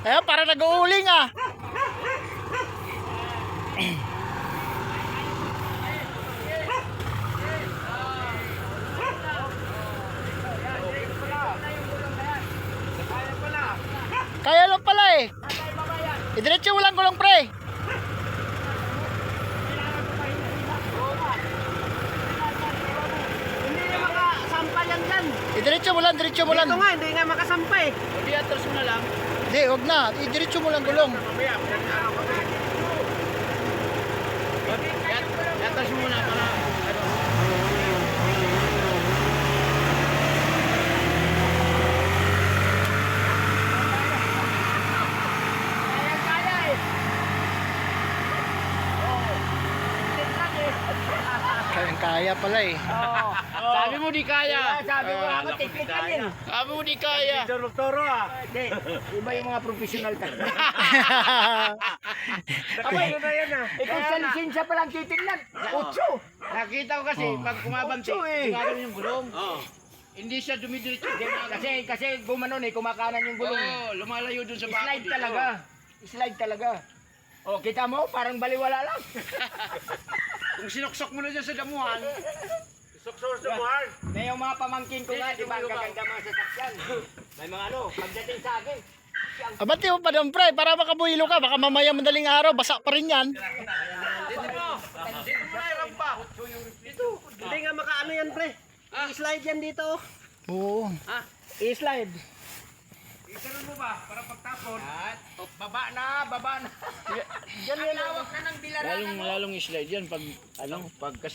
Ayan, para nag-uuling ah. Kaya lang pala eh. Idiretso mo lang gulong pre. Hindi na makasampa yan dyan. Diretso mo lang. Dito nga, hindi nga makasampa eh. Hindi, atras mo na lang. Hindi, wag na. Idiretso mo lang gulong. Mamaya, atras mo muna para... Kaya pala eh. Sabi mo di kaya. Sabi ko ako, teknikal yan. Sabi mo di kaya. Toro Hindi, iba yung mga professional talaga. Abay, yun na yan ah. Ikaw sa lisensya pa lang titignan. Otso. Nakita ko kasi, pag kumabanti, gagawin yung gulong. Hindi siya dumidiretso. Kasi gumanon eh, kumakanan yung gulong. Oo, lumalayo dun sa bako Slide dito. talaga. Slide talaga. O, kita mo, parang baliwala lang. Kung sinuksok mo na dyan sa damuhan, May yung mga pamangkin ko nga, di ba, ang gaganda mga sasakyan. May mga ano, pagdating sa akin. Abante mo pa doon pre, para makabuhilo ka. Baka mamaya madaling araw, basa pa rin yan. dito mo na irampa. Hindi nga makaano yan, pre. I-slide yan dito. Oo. I-slide. Isunod mo ba? Para pagtapon. Baba na. Yan yan. Lawak na ng bilaran. Lalong slide yan pag, pag kasi